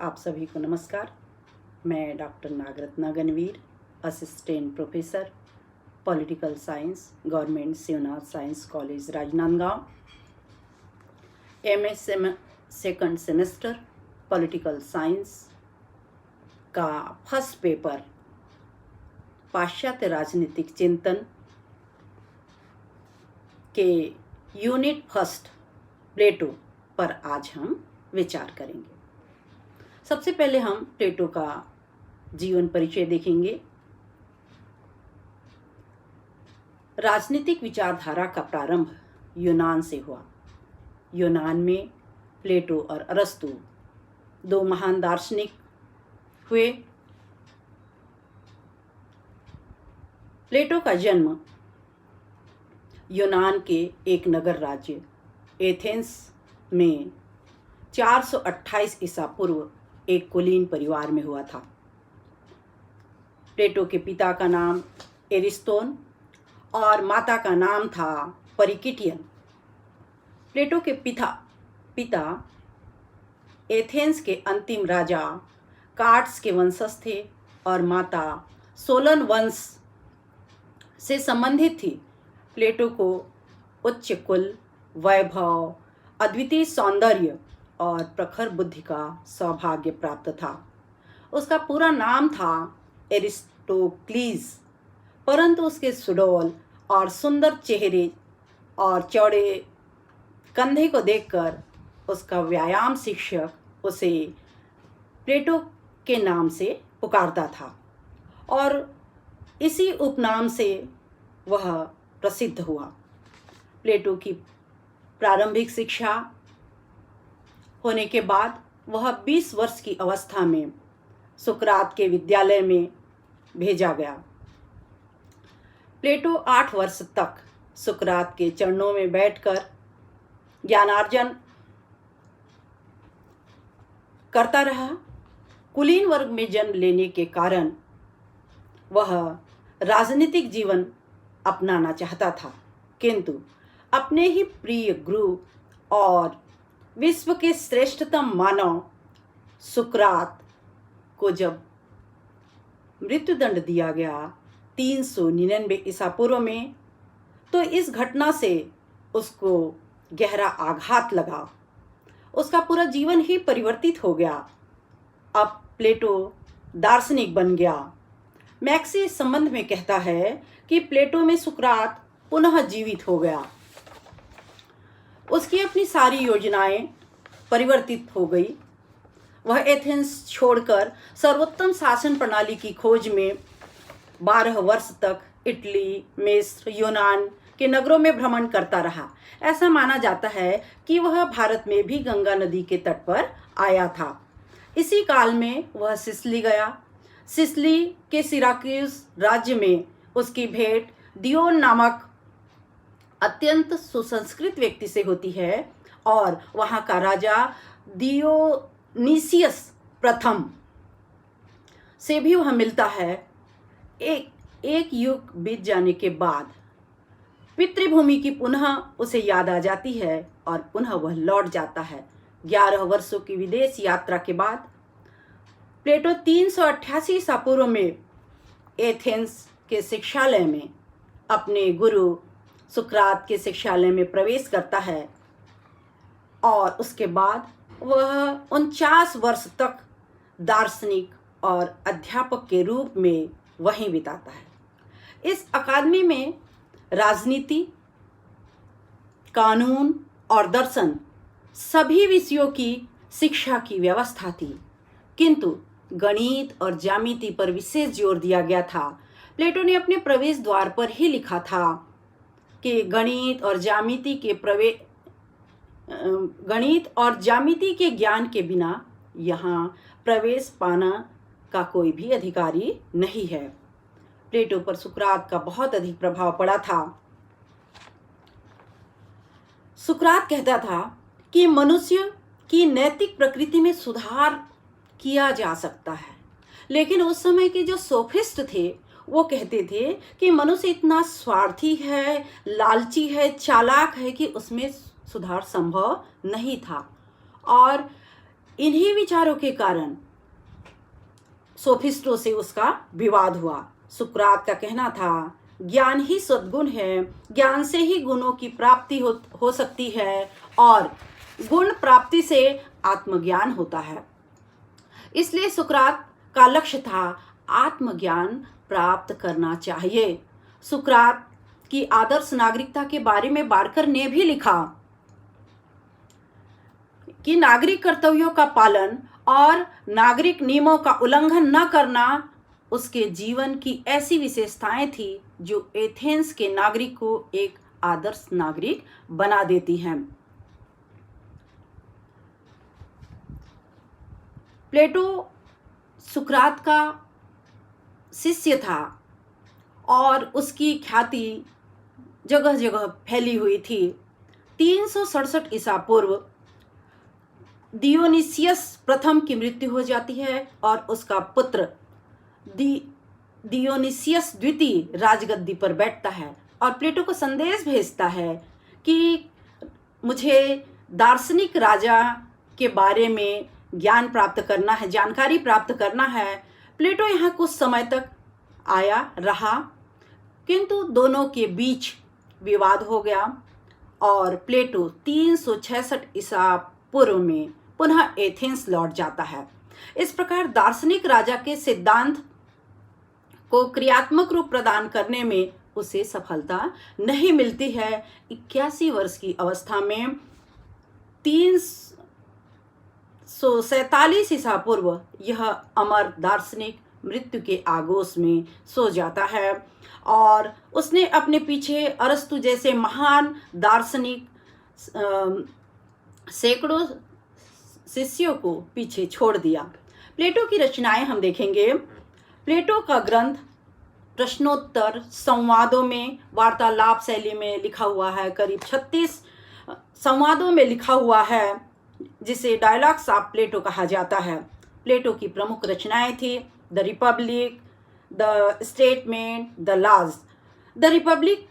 आप सभी को नमस्कार। मैं doctor Nagratna Ganvir, assistant professor political science, government Shivnath science college Rajnandgaon, MA second semester political science का फर्स्ट पेपर पाश्चात्य राजनीतिक चिंतन के यूनिट फर्स्ट प्लेटो पर आज हम विचार करेंगे। सबसे पहले हम प्लेटो का जीवन परिचय देखेंगे। राजनीतिक विचारधारा का प्रारंभ यूनान से हुआ। यूनान में प्लेटो और अरस्तु दो महान दार्शनिक हुए। प्लेटो का जन्म यूनान के एक नगर राज्य एथेंस में 428 ईसा पूर्व एक कुलीन परिवार में हुआ था। प्लेटो के पिता का नाम एरिस्टोन और माता का नाम था परिकिटियन। प्लेटो के पिता एथेंस के अंतिम राजा कार्ड्स के वंशज थे और माता सोलन वंश से संबंधित थी। प्लेटो को उच्च कुल, वैभव, अद्वितीय सौंदर्य और प्रखर बुद्धि का सौभाग्य प्राप्त था। उसका पूरा नाम था एरिस्टोक्लीज, परंतु उसके सुडौल और सुंदर चेहरे और चौड़े कंधे को देखकर उसका व्यायाम शिक्षक उसे प्लेटो के नाम से पुकारता था और इसी उपनाम से वह प्रसिद्ध हुआ। प्लेटो की प्रारंभिक शिक्षा होने के बाद वह 20 वर्ष की अवस्था में सुकरात के विद्यालय में भेजा गया। प्लेटो 8 वर्ष तक सुकरात के चरणों में बैठकर ज्ञानार्जन करता रहा। कुलीन वर्ग में जन्म लेने के कारण वह राजनीतिक जीवन अपनाना चाहता था, किंतु अपने ही प्रिय गुरु और विश्व के श्रेष्ठतम मानव सुकरात को जब मृत्युदंड दिया गया 399 ईसा पूर्व में, तो इस घटना से उसको गहरा आघात लगा। उसका पूरा जीवन ही परिवर्तित हो गया। अब प्लेटो दार्शनिक बन गया। मैक्सी इस संबंध में कहता है कि प्लेटो में सुकरात पुनः जीवित हो गया। उसकी अपनी सारी योजनाएं परिवर्तित हो गई। वह एथेंस छोड़कर सर्वोत्तम शासन प्रणाली की खोज में 12 वर्ष तक इटली, मिस्र, यूनान के नगरों में भ्रमण करता रहा। ऐसा माना जाता है कि वह भारत में भी गंगा नदी के तट पर आया था। इसी काल में वह सिसिली गया। सिसिली के सिराक्यूस राज्य में उसकी भेंट दियोन नामक अत्यंत सुसंस्कृत व्यक्ति से होती है और वहाँ का राजा दियोनीसियस प्रथम से भी वह मिलता है। एक युग बीत जाने के बाद पितृभूमि की पुनः उसे याद आ जाती है और पुनः वह लौट जाता है। 11 वर्षों की विदेश यात्रा के बाद प्लेटो 388 ईसा पूर्व में एथेंस के शिक्षालय में अपने गुरु सुकरात के शिक्षालय में प्रवेश करता है और उसके बाद वह 49 वर्ष तक दार्शनिक और अध्यापक के रूप में वहीं बिताता है। इस अकादमी में राजनीति, कानून और दर्शन सभी विषयों की शिक्षा की व्यवस्था थी, किंतु गणित और ज्यामिति पर विशेष जोर दिया गया था। प्लेटो ने अपने प्रवेश द्वार पर ही लिखा था कि गणित और ज्यामिति के ज्ञान के बिना यहाँ प्रवेश पाना का कोई भी अधिकारी नहीं है। प्लेटो पर सुकरात का बहुत अधिक प्रभाव पड़ा था। सुकरात कहता था कि मनुष्य की नैतिक प्रकृति में सुधार किया जा सकता है, लेकिन उस समय के जो सोफिस्ट थे वो कहते थे कि मनुष्य इतना स्वार्थी है, लालची है, चालाक है कि उसमें सुधार संभव नहीं था। और इन्हीं विचारों के कारण सोफिस्टों से उसका विवाद हुआ। सुकरात का कहना था ज्ञान ही सद्गुण है, ज्ञान से ही गुणों की प्राप्ति हो सकती है और गुण प्राप्ति से आत्मज्ञान होता है। इसलिए सुकरात का लक्ष्य था आत्मज्ञान प्राप्त करना चाहिए। सुकरात की आदर्श नागरिकता के बारे में बार्कर ने भी लिखा कि नागरिक कर्तव्यों का पालन और नागरिक नियमों का उल्लंघन न करना उसके जीवन की ऐसी विशेषताएं थी जो एथेंस के नागरिक को एक आदर्श नागरिक बना देती हैं। प्लेटो सुकरात का शिष्य था और उसकी ख्याति जगह जगह फैली हुई थी। 367 ईसा पूर्व डियोनिसियस प्रथम की मृत्यु हो जाती है और उसका पुत्र डियोनिसियस द्वितीय राजगद्दी पर बैठता है और प्लेटो को संदेश भेजता है कि मुझे दार्शनिक राजा के बारे में ज्ञान प्राप्त करना है, जानकारी प्राप्त करना है। प्लेटो यहाँ कुछ समय तक आया रहा, किंतु दोनों के बीच विवाद हो गया और प्लेटो 366 ईसा पूर्व में पुनः एथेंस लौट जाता है। इस प्रकार दार्शनिक राजा के सिद्धांत को क्रियात्मक रूप प्रदान करने में उसे सफलता नहीं मिलती है। 81 वर्ष की अवस्था में 347 ईसा पूर्व यह अमर दार्शनिक मृत्यु के आगोश में सो जाता है और उसने अपने पीछे अरस्तु जैसे महान दार्शनिक सैकड़ों शिष्यों को पीछे छोड़ दिया। प्लेटो की रचनाएं हम देखेंगे। प्लेटो का ग्रंथ प्रश्नोत्तर संवादों में वार्तालाप शैली में लिखा हुआ है, करीब 36 संवादों में लिखा हुआ है, जिसे डायलॉग्स ऑफ प्लेटो कहा जाता है। प्लेटो की प्रमुख रचनाएं थी the republic, the statement, the laws. The republic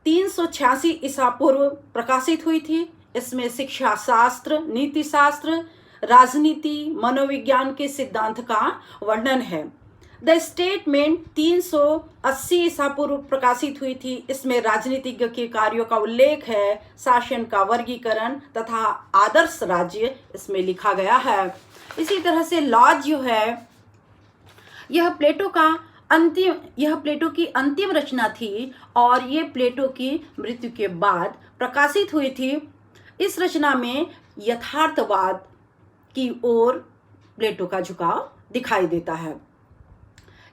386 ईसा पूर्व प्रकाशित हुई थी। इसमें शिक्षा शास्त्र, नीति शास्त्र, राजनीति, मनोविज्ञान के सिद्धांत का वर्णन है। द स्टेटमेंट 380 ईसा पूर्व प्रकाशित हुई थी। इसमें राजनीतिज्ञ के कार्यों का उल्लेख है, शासन का वर्गीकरण तथा आदर्श राज्य इसमें लिखा गया है। इसी तरह से लॉज जो है यह प्लेटो की अंतिम रचना थी और ये प्लेटो की मृत्यु के बाद प्रकाशित हुई थी। इस रचना में यथार्थवाद की ओर प्लेटो का झुकाव दिखाई देता है।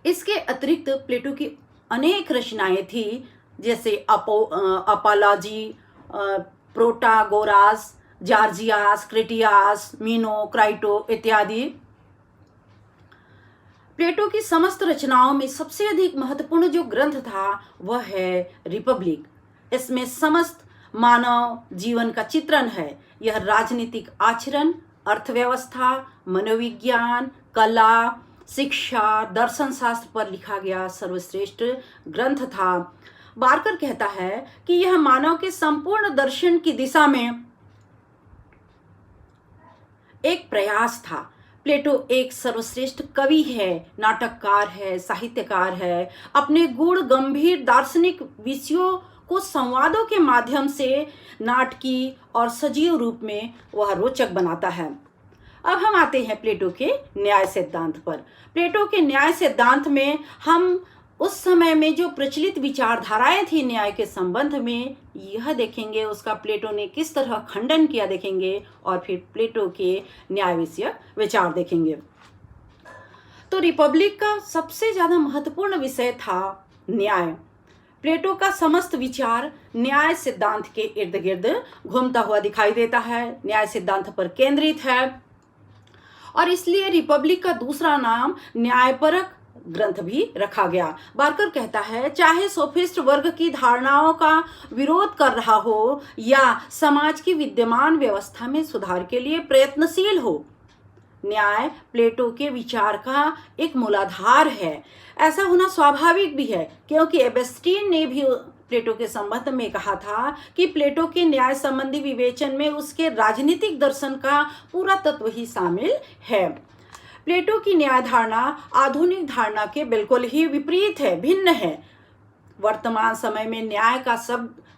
इसके अतिरिक्त प्लेटो की अनेक रचनाएं थी, जैसे अपोलॉजी, प्रोटागोरास, जॉर्जियास, क्रिटियास, मीनो, क्राइटो इत्यादि। प्लेटो की समस्त रचनाओं में सबसे अधिक महत्वपूर्ण जो ग्रंथ था वह है रिपब्लिक। इसमें समस्त मानव जीवन का चित्रण है। यह राजनीतिक आचरण, अर्थव्यवस्था, मनोविज्ञान, कला, शिक्षा, दर्शन शास्त्र पर लिखा गया सर्वश्रेष्ठ ग्रंथ था। बार्कर कहता है कि यह मानव के संपूर्ण दर्शन की दिशा में एक प्रयास था। प्लेटो एक सर्वश्रेष्ठ कवि है, नाटककार है, साहित्यकार है। अपने गूढ़ गंभीर दार्शनिक विषयों को संवादों के माध्यम से नाटकीय और सजीव रूप में वह रोचक बनाता है। अब हम आते हैं प्लेटो के न्याय सिद्धांत पर। प्लेटो के न्याय सिद्धांत में हम उस समय में जो प्रचलित विचारधाराएं थी न्याय के संबंध में यह देखेंगे, उसका प्लेटो ने किस तरह खंडन किया देखेंगे और फिर प्लेटो के न्याय विषयक विचार देखेंगे। तो रिपब्लिक का सबसे ज्यादा महत्वपूर्ण विषय था न्याय। प्लेटो का समस्त विचार न्याय सिद्धांत के इर्द गिर्द घूमता हुआ दिखाई देता है, न्याय सिद्धांत पर केंद्रित है और इसलिए रिपब्लिक का दूसरा नाम न्यायपरक ग्रंथ भी रखा गया। बार्कर कहता है, चाहे सोफिस्ट वर्ग की धारणाओं का विरोध कर रहा हो या समाज की विद्यमान व्यवस्था में सुधार के लिए प्रयत्नशील हो, न्याय प्लेटो के विचार का एक मूलाधार है। ऐसा होना स्वाभाविक भी है क्योंकि एबेस्टीन ने भी प्लेटो के संबंध में कहा था कि प्लेटो के न्याय संबंधी विवेचन में उसके राजनीतिक दर्शन का पूरा तत्व ही शामिल है। प्लेटो की न्याय धारणा आधुनिक धारणा के बिल्कुल ही विपरीत है, भिन्न है। वर्तमान समय में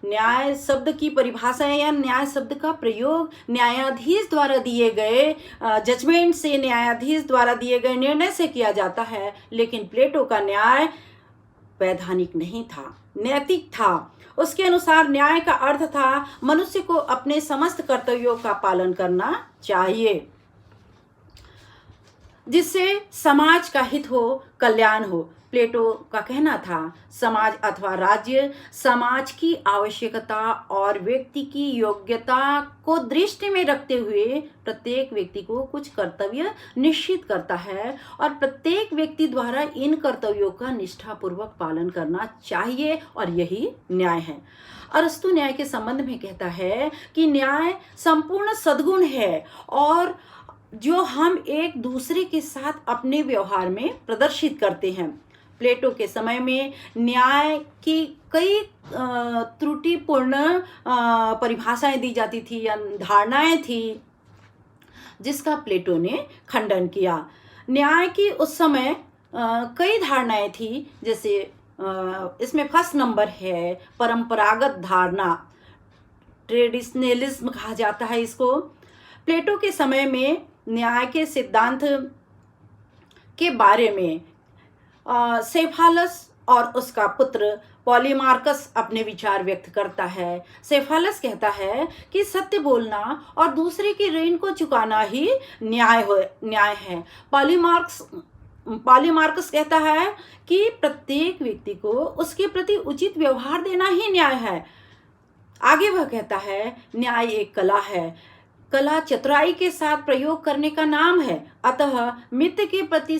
न्याय शब्द की परिभाषा या न्याय शब्द का प्रयोग न्यायाधीश द्वारा दिए गए जजमेंट से, न्यायाधीश द्वारा दिए गए निर्णय से किया जाता है। लेकिन प्लेटो का न्याय वैधानिक नहीं था, नैतिक था। उसके अनुसार न्याय का अर्थ था मनुष्य को अपने समस्त कर्तव्यों का पालन करना चाहिए, जिससे समाज का हित हो, कल्याण हो। प्लेटो का कहना था समाज अथवा राज्य समाज की आवश्यकता और व्यक्ति की योग्यता को दृष्टि में रखते हुए प्रत्येक व्यक्ति को कुछ कर्तव्य निश्चित करता है और प्रत्येक व्यक्ति द्वारा इन कर्तव्यों का निष्ठापूर्वक पालन करना चाहिए, और यही न्याय है। अरस्तु न्याय के संबंध में कहता है कि न्याय संपूर्ण सद्गुण है और जो हम एक दूसरे के साथ अपने व्यवहार में प्रदर्शित करते हैं। प्लेटो के समय में न्याय की कई त्रुटिपूर्ण परिभाषाएं दी जाती थी या धारणाएं थी, जिसका प्लेटो ने खंडन किया। न्याय की उस समय कई धारणाएं थी, जैसे इसमें फर्स्ट नंबर है परंपरागत धारणा, ट्रेडिशनलिज्म कहा जाता है इसको। प्लेटो के समय में न्याय के सिद्धांत के बारे में सेफालस और उसका पुत्र पॉलीमार्कस अपने विचार व्यक्त करता है। सेफालस कहता है कि सत्य बोलना और दूसरे की ऋण को चुकाना ही न्याय है। पॉलीमार्कस कहता है कि प्रत्येक व्यक्ति को उसके प्रति उचित व्यवहार देना ही न्याय है। आगे वह कहता है न्याय एक कला है, कला चतुराई के साथ प्रयोग करने का नाम है। अतः मित्र के प्रति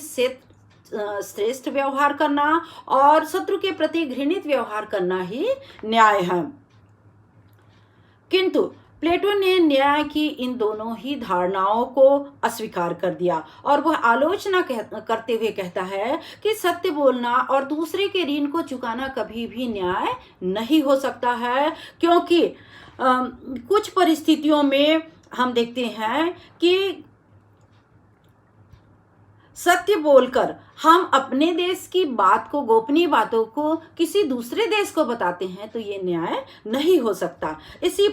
श्रेष्ठ व्यवहार करना और शत्रु के प्रति घृणित व्यवहार करना ही न्याय है। किंतु प्लेटो ने न्याय की इन दोनों ही धारणाओं को अस्वीकार कर दिया और वह आलोचना करते हुए कहता है कि सत्य बोलना और दूसरे के ऋण को चुकाना कभी भी न्याय नहीं हो सकता है, क्योंकि कुछ परिस्थितियों में हम देखते हैं कि सत्य बोलकर हम अपने देश की बात को, गोपनीय बातों को किसी दूसरे देश को बताते हैं, तो ये न्याय नहीं हो सकता। इसी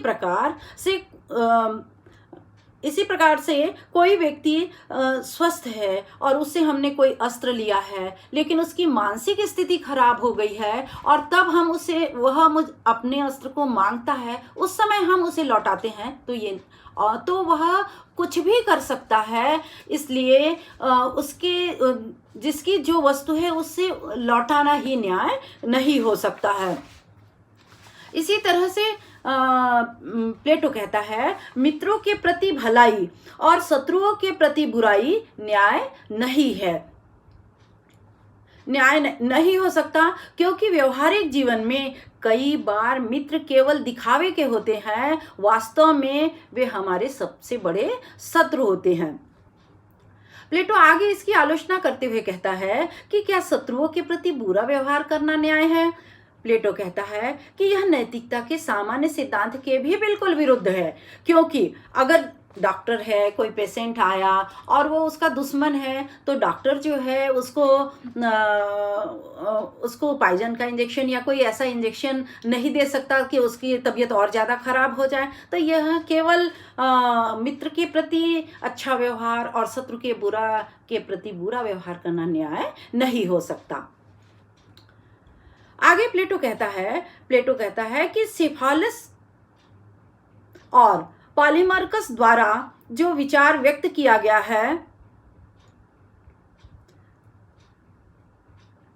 प्रकार से कोई व्यक्ति स्वस्थ है और उससे हमने कोई अस्त्र लिया है, लेकिन उसकी मानसिक स्थिति खराब हो गई है और तब हम वह अपने अस्त्र को मांगता है, उस समय हम उसे लौटाते हैं, तो वह कुछ भी कर सकता है। इसलिए जिसकी जो वस्तु है उससे लौटाना ही न्याय नहीं हो सकता है। इसी तरह से प्लेटो कहता है मित्रों के प्रति भलाई और शत्रुओं के प्रति बुराई न्याय नहीं है, न्याय नहीं हो सकता, क्योंकि व्यवहारिक जीवन में कई बार मित्र केवल दिखावे के होते हैं, वास्तव में वे हमारे सबसे बड़े शत्रु होते हैं। प्लेटो आगे इसकी आलोचना करते हुए कहता है कि क्या शत्रुओं के प्रति बुरा व्यवहार करना न्याय है। प्लेटो कहता है कि यह नैतिकता के सामान्य सिद्धांत के भी बिल्कुल विरुद्ध है, क्योंकि अगर डॉक्टर है, कोई पेशेंट आया और वो उसका दुश्मन है, तो डॉक्टर जो है उसको पॉइजन का इंजेक्शन या कोई ऐसा इंजेक्शन नहीं दे सकता कि उसकी तबीयत और ज़्यादा खराब हो जाए। तो यह केवल मित्र के प्रति अच्छा व्यवहार और शत्रु के प्रति बुरा व्यवहार करना न्याय नहीं हो सकता। आगे प्लेटो कहता है कि सेफालस और पॉलीमार्कस द्वारा जो विचार व्यक्त किया गया है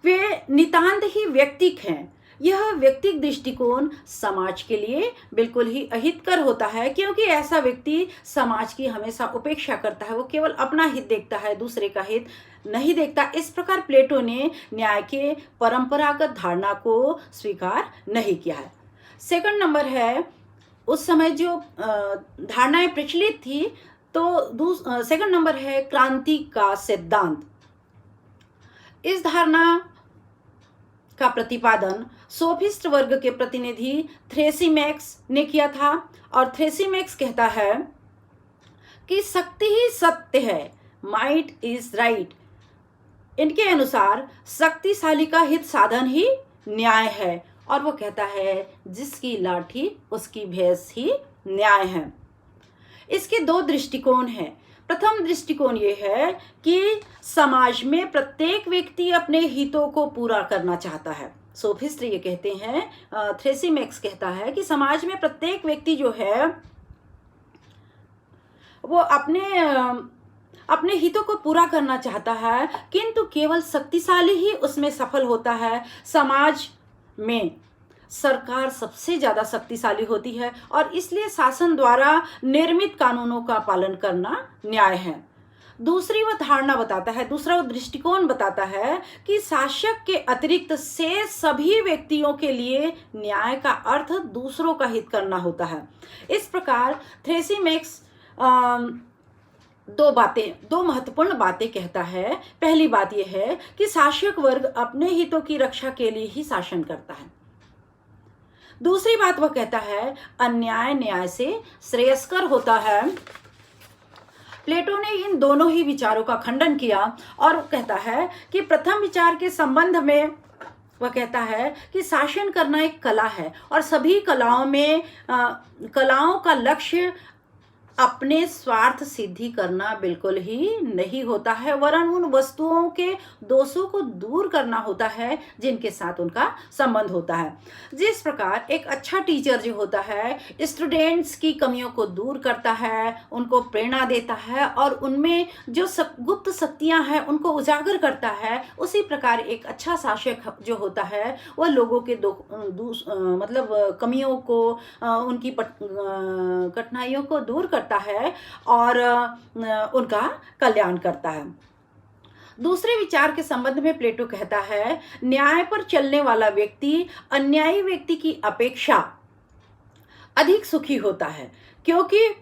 वे नितांत ही व्यक्तिक हैं। यह व्यक्तिक दृष्टिकोण समाज के लिए बिल्कुल ही अहितकर होता है, क्योंकि ऐसा व्यक्ति समाज की हमेशा उपेक्षा करता है, वो केवल अपना हित देखता है, दूसरे का हित नहीं देखता। इस प्रकार प्लेटो ने न्याय के परंपरागत धारणा को स्वीकार नहीं किया है। सेकंड नंबर है, उस समय जो धारणाएं प्रचलित थी, तो सेकंड नंबर है क्रांति का सिद्धांत। इस धारणा का प्रतिपादन सोफिस्ट वर्ग के प्रतिनिधि थ्रेसिमैक्स ने किया था। और थ्रेसिमैक्स कहता है कि शक्ति ही सत्य है, माइट इज राइट। इनके अनुसार शक्तिशाली का हित साधन ही न्याय है, और वो कहता है जिसकी लाठी उसकी भैंस ही न्याय है। इसके दो दृष्टिकोण हैं। प्रथम दृष्टिकोण ये है कि समाज में प्रत्येक व्यक्ति अपने हितों को पूरा करना चाहता है। सोफिस्ट ये कहते हैं, थ्रेसिमैक्स कहता है कि समाज में प्रत्येक व्यक्ति जो है वो अपने हितों को पूरा करना चाहता है, किंतु केवल शक्तिशाली ही उसमें सफल होता है। समाज में सरकार सबसे ज़्यादा शक्तिशाली होती है और इसलिए शासन द्वारा निर्मित कानूनों का पालन करना न्याय है। दूसरी वो धारणा बताता है, दूसरा वो दृष्टिकोण बताता है कि शासक के अतिरिक्त से सभी व्यक्तियों के लिए न्याय का अर्थ दूसरों का हित करना होता है। इस प्रकार थ्रेसिमैक्स दो महत्वपूर्ण बातें कहता है। पहली बात यह है कि शासक वर्ग अपने हितों की रक्षा के लिए ही शासन करता है। दूसरी बात वह कहता है अन्याय न्याय से श्रेयस्कर होता है। प्लेटो ने इन दोनों ही विचारों का खंडन किया और कहता है कि प्रथम विचार के संबंध में वह कहता है कि शासन करना एक कला है और सभी कलाओं का लक्ष्य अपने स्वार्थ सिद्धि करना बिल्कुल ही नहीं होता है, वरन उन वस्तुओं के दोषों को दूर करना होता है जिनके साथ उनका संबंध होता है। जिस प्रकार एक अच्छा टीचर जो होता है स्टूडेंट्स की कमियों को दूर करता है, उनको प्रेरणा देता है और उनमें जो गुप्त शक्तियां हैं उनको उजागर करता है, उसी प्रकार एक अच्छा शासक जो होता है वह लोगों के कमियों को, उनकी कठिनाइयों को दूर करता है और उनका कल्याण करता है। दूसरे विचार के संबंध में प्लेटो कहता है न्याय पर चलने वाला व्यक्ति अन्यायी व्यक्ति की अपेक्षा अधिक सुखी होता है, क्योंकि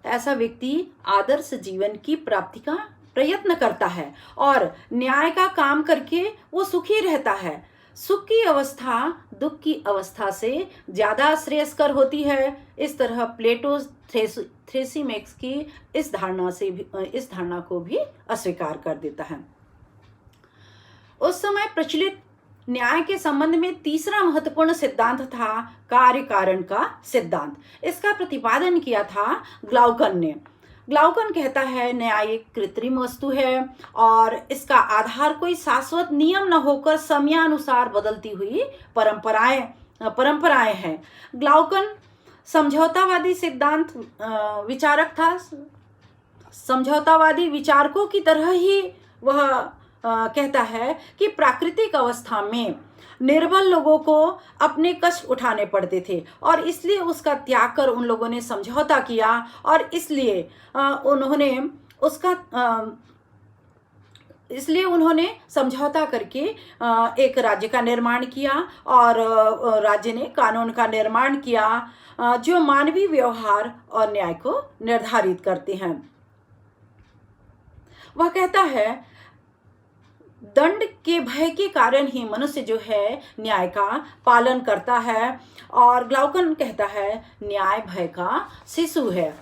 ऐसा व्यक्ति आदर्श जीवन की प्राप्ति का प्रयत्न करता है और न्याय का काम करके वो सुखी रहता है। सुख की अवस्था दुख की अवस्था से ज़्यादा श्रेयस्कर होती है। इस तरह प्लेटो थ्रेसिमैक्स की इस धारणा को भी अस्वीकार कर देता है। उस समय प्रचलित न्याय के संबंध में तीसरा महत्वपूर्ण सिद्धांत था कार्य कारण का सिद्धांत। इसका प्रतिपादन किया था ग्लाउकन ने। ग्लाउकन कहता है न्याय एक कृत्रिम वस्तु है और इसका आधार कोई शाश्वत नियम न होकर समयानुसार बदलती हुई परंपराएं हैं। ग्लाउकन समझौतावादी सिद्धांत विचारक था। समझौतावादी विचारकों की तरह ही वह कहता है कि प्राकृतिक अवस्था में निर्बल लोगों को अपने कष्ट उठाने पड़ते थे और इसलिए उसका त्याग कर उन लोगों ने समझौता किया और इसलिए उन्होंने समझौता करके एक राज्य का निर्माण किया और राज्य ने कानून का निर्माण किया जो मानवीय व्यवहार और न्याय को निर्धारित करते हैं। वह कहता है दंड के भय के कारण ही मनुष्य जो है न्याय का पालन करता है और ग्लाउकन कहता है न्याय भय का शिशु है।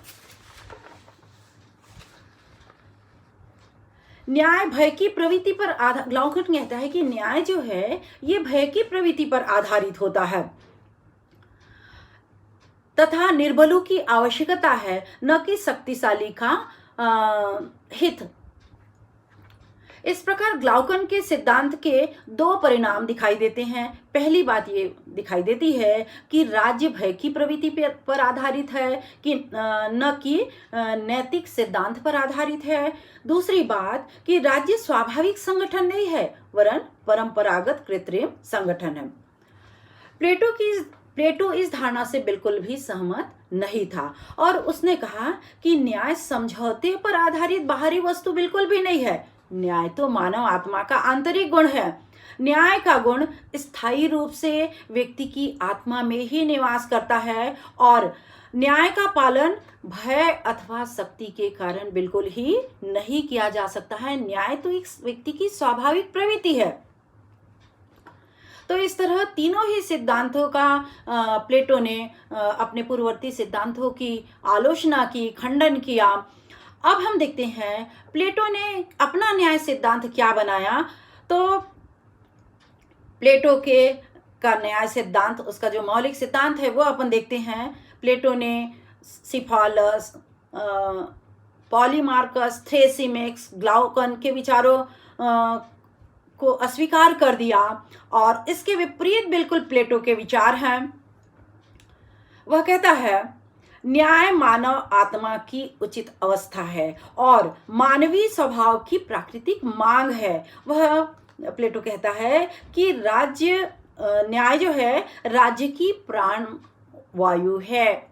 न्याय भय की प्रवृत्ति पर ग्लाउकन कहता है कि न्याय जो है ये भय की प्रवृत्ति पर आधारित होता है तथा निर्बलों की आवश्यकता है, न कि शक्तिशाली का हित। इस प्रकार ग्लाउकन के सिद्धांत के दो परिणाम दिखाई देते हैं। पहली बात ये दिखाई देती है कि राज्य भय की प्रवृत्ति पर आधारित है कि न कि नैतिक सिद्धांत पर आधारित है। दूसरी बात कि राज्य स्वाभाविक संगठन नहीं है वरन परंपरागत कृत्रिम संगठन है। प्लेटो इस धारणा से बिल्कुल भी सहमत नहीं था और उसने कहा कि न्याय समझौते पर आधारित बाहरी वस्तु बिल्कुल भी नहीं है। न्याय तो मानव आत्मा का आंतरिक गुण है। न्याय का गुण स्थायी रूप से व्यक्ति की आत्मा में ही निवास करता है और न्याय का पालन भय अथवा शक्ति के कारण बिल्कुल ही नहीं किया जा सकता है। न्याय तो एक व्यक्ति की स्वाभाविक प्रवृत्ति है। तो इस तरह तीनों ही सिद्धांतों का प्लेटो ने अपने पूर्ववर्ती सिद्धांतों की आलोचना की, खंडन किया। अब हम देखते हैं प्लेटो ने अपना न्याय सिद्धांत क्या बनाया। तो प्लेटो के का न्याय सिद्धांत, उसका जो मौलिक सिद्धांत है वो अपन देखते हैं। प्लेटो ने सिफालस, पॉलीमार्कस, थ्रेसिमेक्स, ग्लाउकन के विचारों को अस्वीकार कर दिया और इसके विपरीत बिल्कुल प्लेटो के विचार हैं। वह कहता है न्याय मानव आत्मा की उचित अवस्था है और मानवीय स्वभाव की प्राकृतिक मांग है। वह प्लेटो कहता है कि न्याय जो है राज्य की प्राण वायु है।